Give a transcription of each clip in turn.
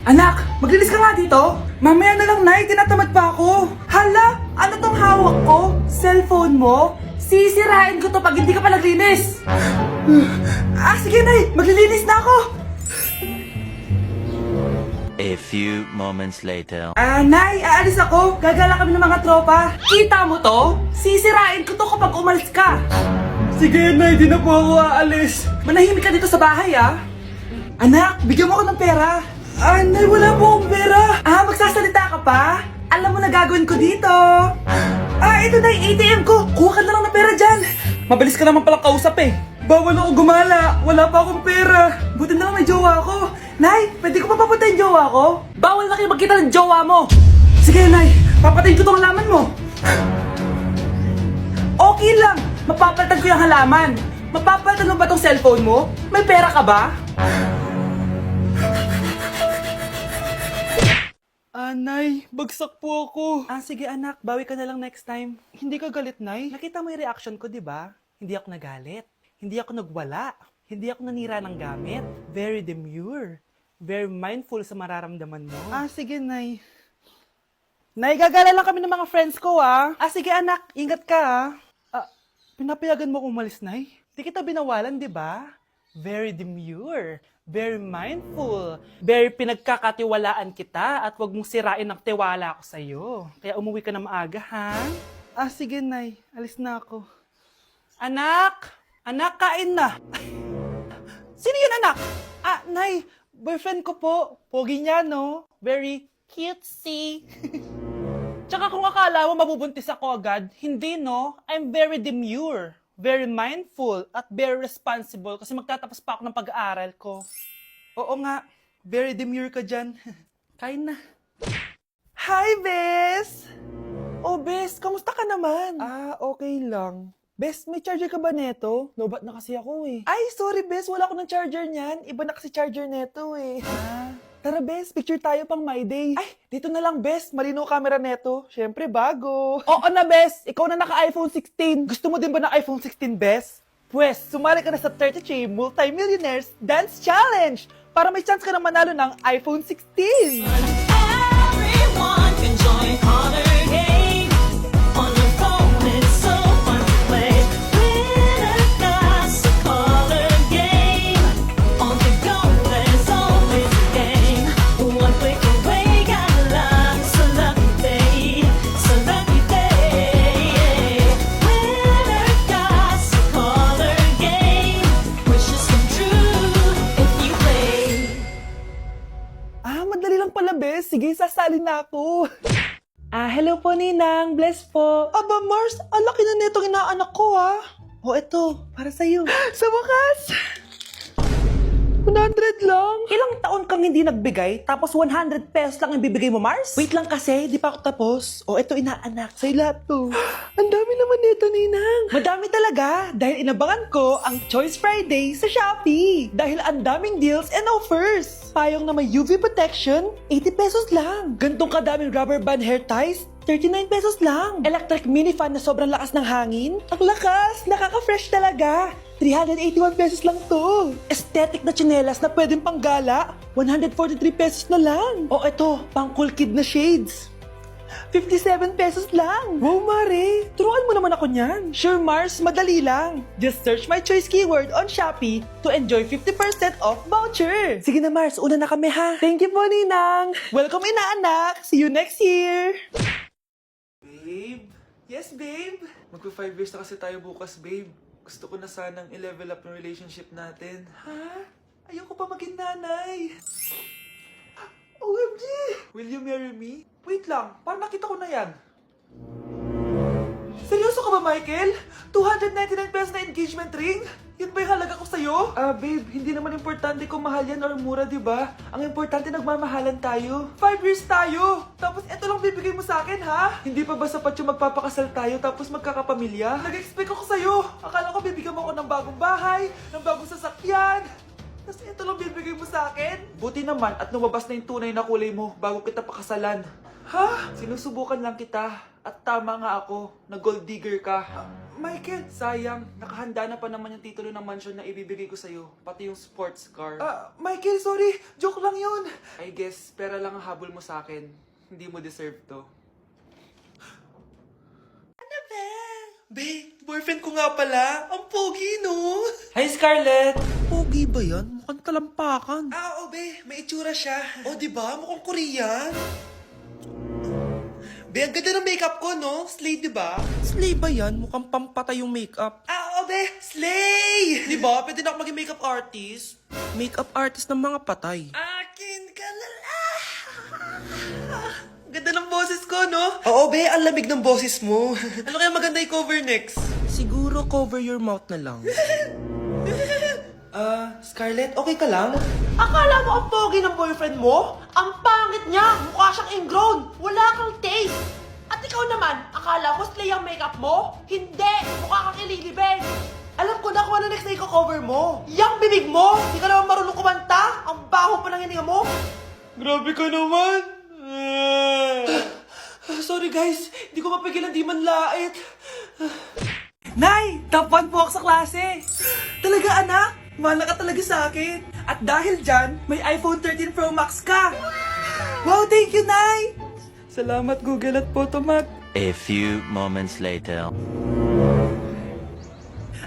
Anak, maglinis ka nga dito. Mamaya na lang, Nay. Tinatamad pa ako. Hala, ano tong hawak ko? Cellphone mo? Sisirain ko to pag hindi ka pa naglinis. Sige, Nay. Maglilinis na ako. A few moments later. Nay, aalis ako. Gagala kami ng mga tropa. Kita mo to? Sisirain ko to kapag umalis ka. Sige, Nay. Di na po ako aalis. Manahimik ka dito sa bahay, Anak, bigyan mo ako ng pera. Nay, wala po akong pera. Magsasalita ka pa? Alam mo na gagawin ko dito. Ito na yung ATM ko. Kuha ka na lang ng pera dyan. Mabilis ka naman palang kausap eh. Bawal ako gumala. Wala pa akong pera. Buti na lang may jowa ko. Nay, pwede ko pa papunta yung jowa ko? Bawal na kayo magkita ng jowa mo. Sige, Nay. Papatayin ko tong halaman mo. Okay lang. Mapapalitan ko yung halaman. Mapapalitan mo ba tong cellphone mo? May pera ka ba? Nay, bagsak po ako. Sige anak, bawi ka na lang next time. Hindi ka galit, Nay? Nakita mo yung reaction ko, di ba? Hindi ako nagalit. Hindi ako nagwala. Hindi ako nanira ng gamit. Very demure. Very mindful sa mararamdaman mo. Sige, Nay. Nay, gagala lang kami ng mga friends ko, sige anak, ingat ka, pinapayagan mo kong umalis, Nay? Di kita binawalan, di ba? Very demure, very mindful, very pinagkakatiwalaan kita at wag mong sirain ang tiwala ko sa'yo. Kaya umuwi ka na maaga, ha? Sige, Nay. Alis na ako. Anak! Anak, kain na! Sino yun, anak? Nay, boyfriend ko po. Pogi niya, no? Very cutesy. Tsaka kung akala mo mabubuntis ako agad, hindi, no? I'm very demure. Very mindful at very responsible kasi magtatapos pa ako ng pag-aaral ko. Oo nga, very demure ka dyan. Kain na. Hi, Bes! Bes, kamusta ka naman? Okay lang. Bes, may charger ka ba neto? Lobat na kasi ako eh. Sorry, Bes, wala ako ng charger niyan. Iba na kasi charger neto eh. Tara, Bes, picture tayo pang My Day. Dito na lang, Bes. Malinaw camera neto. Syempre, bago. Oo na, Bes. Ikaw na naka-iPhone 16. Gusto mo din ba ng iPhone 16, Bes? Pwes, sumali ka na sa 33 Multi-Millionaires Dance Challenge para may chance ka na manalo ng iPhone 16. Everyone can join Honor Game. On your phone, it's so fun to play. Winner got a color game. On the go, there's always a game. One click away, got a lot. So lucky day, so lucky day. Winner got a color game. Wishes come true if you play. Madali lang pala, Bes. Sige, sasali na ako. Hello po, Ninang. Bless po. Aba, Mars, ang laki na netong inaanak ko, eto, para sa'yo. Sa wakas! 100 lang. Ilang taon kang hindi nagbigay, tapos 100 pesos lang ang bibigay mo, Mars? Wait lang kasi, di pa ako tapos. Eto, inaanak. Sa'yo lahat to. Ang dami naman nito, Ninang. Madami talaga, dahil inabangan ko ang Choice Friday sa Shopee. Dahil ang daming deals and offers. Payong na may UV protection, 80 pesos lang. Gantong kadaming rubber band hair ties, 39 pesos lang. Electric mini fan na sobrang lakas ng hangin. Ang lakas, nakaka-fresh talaga. 381 pesos lang to. Aesthetic na tsinelas na pwedeng panggala, 143 pesos na lang. Eto, pang cool kid na shades. 57 pesos lang. Wow, Mare. Turuan mo naman ako niyan. Sure, Mars. Madali lang. Just search my choice keyword on Shopee to enjoy 50% off voucher. Sige na, Mars. Una na kami, ha? Thank you po, Ninang. Welcome, inaanak. See you next year. Babe? Yes, babe? Magpa 5 years na kasi tayo bukas, babe. Gusto ko na sanang i-level up yung relationship natin. Ha? Ayoko pa maging nanay. OMG! Will you marry me? Wait lang, parang nakita ko na yan. Seryoso ka ba, Michael? 299 pesos na engagement ring? Yun ba yung halaga ko sa'yo? Babe, hindi naman importante kung mahal yan or mura, di ba? Ang importante, nagmamahalan tayo. 5 years tayo! Tapos eto lang bibigay mo sa akin, ha? Hindi pa ba sapat yung magpapakasal tayo tapos magkakapamilya? Nag-expect ako sa'yo! Akala ko bibigyan mo ako ng bagong bahay, ng bagong sasakyan. Tapos ito lang bibigay mo sa akin? Buti naman at lumabas na yung tunay na kulay mo bago kita pakasalan. Ha? Sinusubukan lang kita at tama nga ako na gold digger ka. Michael! Sayang, nakahanda na pa naman yung titulo ng mansion na ibibigay ko sa'yo. Pati yung sports car. Michael, sorry! Joke lang yun! I guess, pera lang ang habol mo sa akin. Hindi mo deserve to. Ano ba? Be, boyfriend ko nga pala. Ang pogi, no? Hi, Scarlett! Pogi ba yan? Mukhang talampakan. Oo, be. May itsura siya. O, diba? Mukhang Korean. Be, ang ganda ng makeup ko, no? Slay, diba? Slay ba yan? Mukhang pampatay yung makeup. Oo, be! Slay! Diba? Pwede na ako maging makeup artist. Makeup artist ng mga patay. Akin ka na lang! Ganda ng boses ko, no? Oo, be. Ang lamig ng boses mo. Ano kaya maganda i-cover next? Siguro cover your mouth na lang. Scarlett, okay ka lang? Akala mo ang pogi ng boyfriend mo? Ang pangit niya! Mukha siyang ingrown! Wala kang taste! At ikaw naman, akala mo slay ang makeup mo? Hindi! Mukha kang ililibig! Alam ko na kung ano next na i-cover mo! Yang bibig mo! Di ka naman marunong kumanta! Ang baho pa ng hininga mo! Grabe ka naman! Sorry guys, hindi ko mapigilan di man lait. Nay! Top 1 po ako sa klase! Talaga anak? Mahal ka talaga sa akin. At dahil dyan, may iPhone 13 Pro Max ka! Wow, thank you, Nay! Salamat Google at Photomac. A few moments later.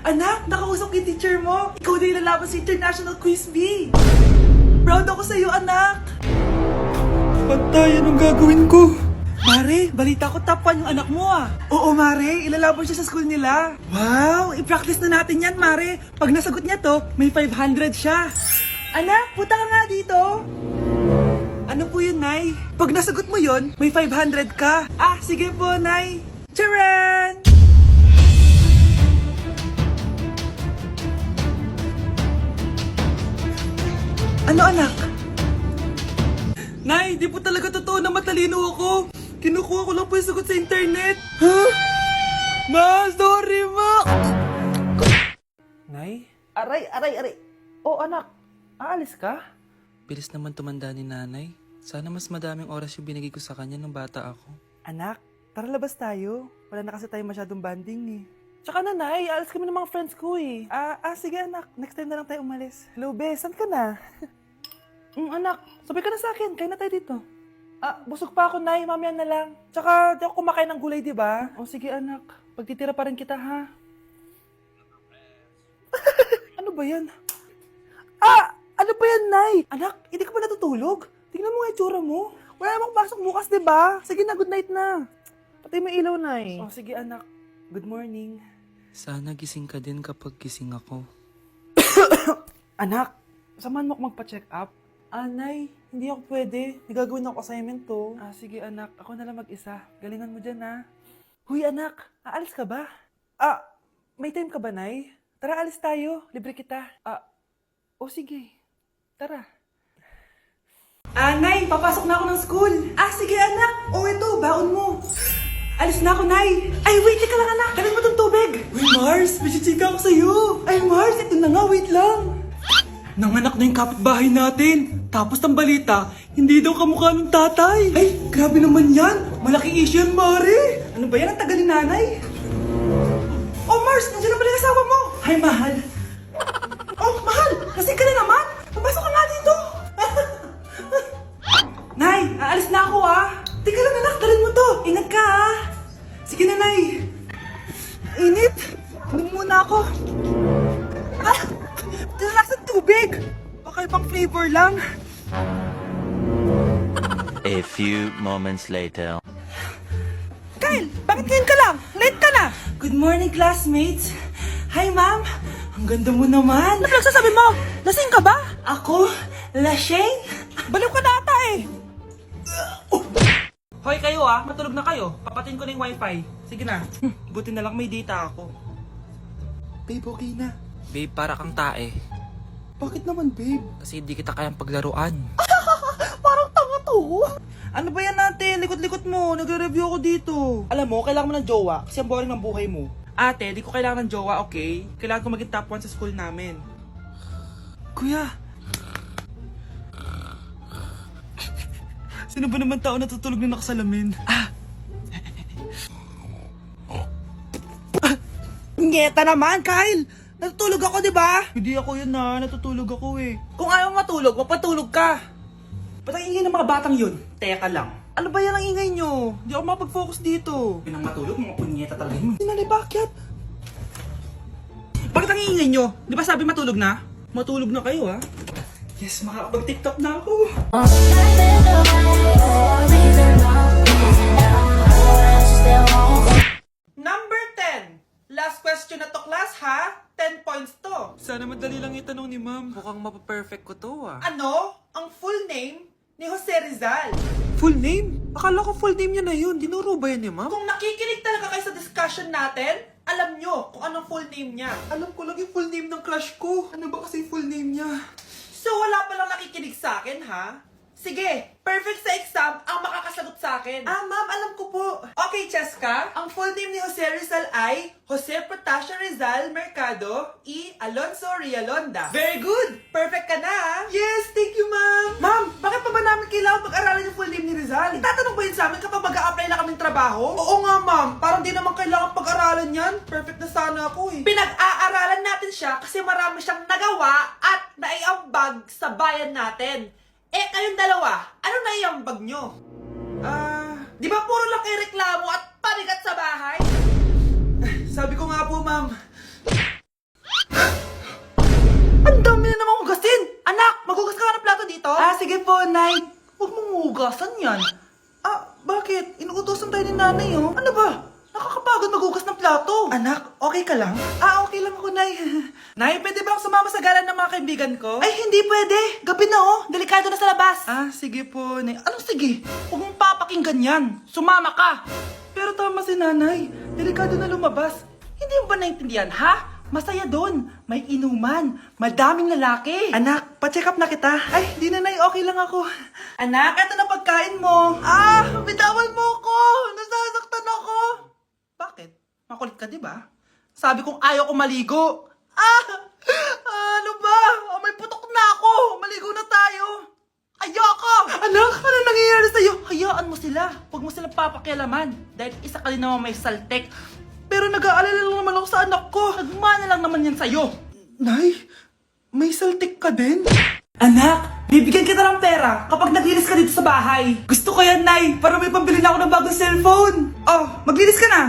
Anak, nakausap yung teacher mo. Ikaw na yung lalaban sa International Quiz Bee. Proud ako sa'yo, anak. Patay, anong gagawin ko? Mare, balita ko top 1 yung anak mo ah. Oo, Mare, ilalaban siya sa school nila. Wow, i-practice na natin yan, Mare. Pag nasagot niya to, may 500 siya. Anak, puta ka nga dito. Ano po yun, Nay? Pag nasagot mo yun, may 500 ka. Ah, sige po, Nay. Charan! Ano, anak? Nay, di po talaga totoo na matalino ako. Kinukuha ko lang po yung sagot sa internet. Huh? Ma, sorry, ma! Nay? Aray! Oh, anak, aalis ka? Bilis naman tumanda ni nanay. Sana mas madaming oras yung binigay ko sa kanya nung bata ako. Anak, tara labas tayo. Wala na kasi tayo masyadong banding eh. Tsaka nanay, aalis kami ng mga friends ko eh. Sige anak, next time na lang tayo umalis. Hello, be, saan ka na? Anak, sabay ka na sa akin, kain na tayo dito. Busog pa ako, Nay, mamaya na lang. Tsaka, di ako kumakain ng gulay, di ba? O sige anak, pagtitira pa rin kita, ha? Ano ba yan? Ano ba yan, Nay? Anak, hindi ka ba natutulog? Tingnan mo nga itsura mo. Wala namang pasok bukas, di ba? Sige na, good night na. Patay mo ilaw, Nay. O sige anak, good morning. Sana gising ka din kapag gising ako. Anak, samahan mo ako magpa-check up. Nay, hindi ako pwede. May gagawin ako assignment to. Sige anak, ako na lang mag-isa. Galingan mo dyan, ha? Huy anak, aalis ka ba? May time ka ba, Nay? Tara, alis tayo. Libre kita. Sige. Tara. Nay, papasok na ako ng school. Sige anak. Ito, baon mo. Alis na ako, Nay. Ay, wait, ka lang anak. Dalhin mo tong tubig. Uy, Mars, may chichika ako sa'yo. Ay, Mars, ito na nga, wait lang. Nanganak na yung kapitbahay natin. Tapos ng balita, hindi daw kamukha ng tatay. Ay, grabe naman yan. Malaking issue yan, Mari. Ano ba yan? Ang tagal ni nanay. Oh, Mars, nandiyan na pala yung asawa mo. Hi, mahal. Oh, mahal, lasing ka na naman. Pumasok ka nga dito. Nay, aalis na ako Teka lang anak, dalhin mo to. Ingat ka Sige na, Nay. Init. Inom muna ako. Tinalasan tubig. Baka ibang flavor lang. A few moments later. Kyle, bakit ngayon ka lang? Late ka na. Good morning, classmates. Hi, ma'am. Ang ganda mo naman. Ano pinagsasabi mo? Lasing ka ba? Ako? Lasing? Baliw ka na ata eh. Hoy kayo matulog na kayo. Papatin ko na yung wifi. Sige na. Buti na lang may data ako. Babe, okay na. Babe, para kang tae. Bakit naman, babe? Kasi hindi kita kayang paglaruan. Parang tanga to. Ano ba yan natin? Likot-likot mo. Nagre-review ako dito. Alam mo, kailangan mo ng jowa kasi ang boring ng buhay mo. Ate, di ko kailangan ng jowa, okay? Kailangan ko maging top 1 sa school namin. Kuya! Sino ba naman tao natutulog na nakasalamin? Punyeta naman, Kyle! Natutulog ako, di ba? Hindi ako yun na, natutulog ako eh. Kung ayaw matulog, mapatulog ka. Ba't ang ingay ng mga batang yun? Teka lang. Ano ba yan ang ingay nyo? Hindi ako mapag-focus dito. Pinang matulog, mga punyeta talaga yun. Sinali, bakit? Bakit ang ingay nyo? Di ba sabi matulog na? Matulog na kayo, ha? Yes, makakapag-tiktok na ako. Number 10. Last question na to, class, ha? 10 points to. Sana madali lang itanong ni ma'am. Mukhang mapaperfect ko to ah. Ano ang full name ni Jose Rizal? Full name? Akala ko full name niya na yun. Dinuro ba yan ni ma'am? Kung nakikinig talaga kayo sa discussion natin, alam nyo kung anong full name niya. Alam ko lang yung full name ng crush ko. Ano ba kasi full name niya? So wala palang nakikinig sa akin, ha? Sige, perfect sa exam ang makakasagot sa akin. Ah, ma'am, alam ko po. Okay, Cheska, ang full name ni Jose Rizal ay Jose Protasio Rizal Mercado E. Alonso Rialonda. Very good! Perfect ka na, ha? Yes, thank you, ma'am. Ma'am, bakit pa ba namin kailangan pag-aralan yung full name ni Rizal? Itatanong ba yun sa amin kapag mag-a-apply na kaming trabaho? Oo nga, ma'am. Parang di naman kailangan pag-aralan yan. Perfect na sana ako eh. Pinag-aaralan natin siya kasi marami siyang nagawa at naiambag sa bayan natin. Eh, kayong dalawa, ano naiambag nyo? Di ba puro lang kayo reklamo at panigat sa bahay? Sabi ko nga po, ma'am. Ang dami na namang hugasin! Anak, maghugas ka nga ng plato dito? Ah, sige po, Nay. Huwag mong hugasan yan. Ah, bakit? Inuutosan tayo ni Nanay, oh. Ano ba? Nakakapagod maghugas ng plato. Anak, okay ka lang? Ah, okay lang ako, Nay. Nay, pwede ba akong sumama sa gala ng mga kaibigan ko? Ay, hindi pwede. Gabi na, oh. Delikado na sa labas. Ah, sige po, Nay. Anong sige? Huwag mong papakinggan yan. Sumama ka. Pero tama si Nanay. Delikado na lumabas. Hindi mo ba naintindihan, ha? Masaya doon. May inuman. Madaming lalaki. Anak, pa-check up na kita. Ay, di na, Nay. Okay lang ako. Anak, eto na pagkain mo. Ah, bitawan mo ko. Nasasaktan ako. Bakit? Makulit ka, di ba? Sabi kong ayaw ko maligo. Ano ba? Oh, may putok na ako. Maligo na tayo. Ayoko! Anak, ano nangyayari sa'yo? Hayaan mo sila. Huwag mo silang papakialaman. Dahil isa ka din naman may saltek. Pero nag-aalala lang naman ako sa anak ko. Nagmana lang naman yan sa'yo. Nay, may saltik ka din? Anak, bibigyan kita ng pera kapag naglinis ka dito sa bahay. Gusto ko yan, Nay, para may pambili na ako ng bagong cellphone. Oh, maglinis ka na.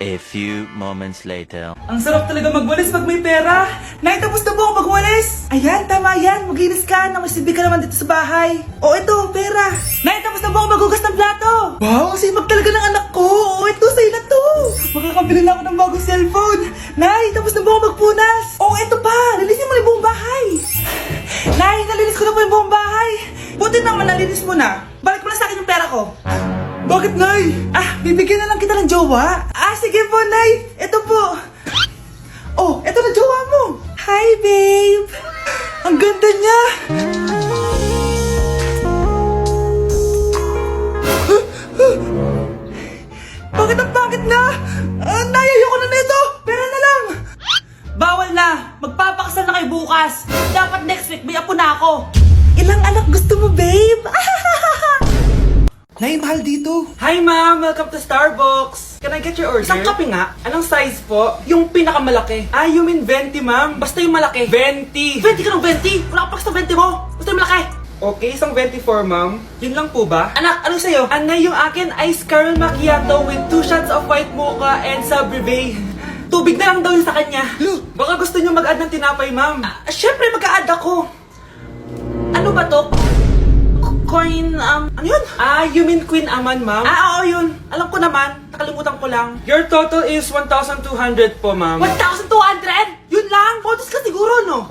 A few moments later. Ang sarap talaga magwalis pag may pera. Nay, tapos na po ako magwalis. Ayan, tama yan. Maglinis ka. Namasibi ka naman dito sa bahay. O, ito, pera. Nay, tapos na po ako maghugas ng plato. Wow, ang sipag talaga ng anak ko. O, ito, sa'yo na to. Makakabili na ako ng bagong cellphone. Nay, tapos na po ako magpunas. O, ito pa. Linisin mo na yung buong bahay. Nay, nalinis ko na po yung buong bahay. Buti naman, nalinis mo na. Balik mo na sa akin yung pera ko. Bakit, Nay? Ah, bibigyan na lang kita ng jowa. Ah, sige po, Nay. Ito po. Oh, ito na jowa mo. Hi, babe. Ang ganda niya. Bakit ang pangit na? Nay, ayoko na nito. Pera na lang. Bawal na. Magpapakasal na kayo bukas. Dapat next week may apo na ako. Ilang anak gusto mo, babe? Nay, mahal dito. Hi, ma'am. Welcome to Starbucks. Can I get your order? Isang kape nga. Anong size po? Yung pinakamalaki. Ah, you mean 20, ma'am? Basta yung malaki. 20. 20 ka ng 20? Wala ka pa sa 20 mo. Basta yung malaki. Okay, isang 24, ma'am. Yun lang po ba? Anak, anong sa'yo? Anay, yung akin ice caramel macchiato with 2 shots of white mocha and Sabre. Tubig na lang daw yun sa kanya. Baka gusto nyo mag-add ng tinapay, ma'am. Syempre, mag-a-add ako. Ano ba to? Coin, ano yun? Ah, you mean Queen Aman, ma'am? Ah, oo, yun. Alam ko naman. Nakalimutan ko lang. Your total is 1,200 po, ma'am. 1,200? Yun lang? Bonus ka siguro, no?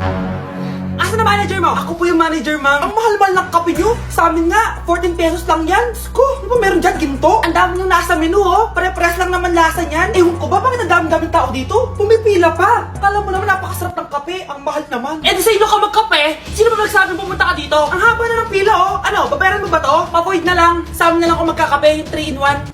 Asa na manager mo? Ako po yung manager, ma'am. Ang mahal-mahal ng kape nyo. Sa amin nga, 14 pesos lang yan. Sko, ano ba meron dyan? Ginto? Ang dami nyo nasa menu, oh. Pare-pares lang naman lasa niyan. Ewan ko ba, bakit ang dami-daming tao dito? Pumipila pa. Kala mo naman napakasarap ng kape. Ang mahal naman. Eh, di sa inyo ka magkape? Sino ba nagsabing pumunta ka dito? Ang haba na ng pila, oh. Ano, babayaran mo ba to? Papoid na lang. Sa amin na lang ako magkakape, yung 3-in-1.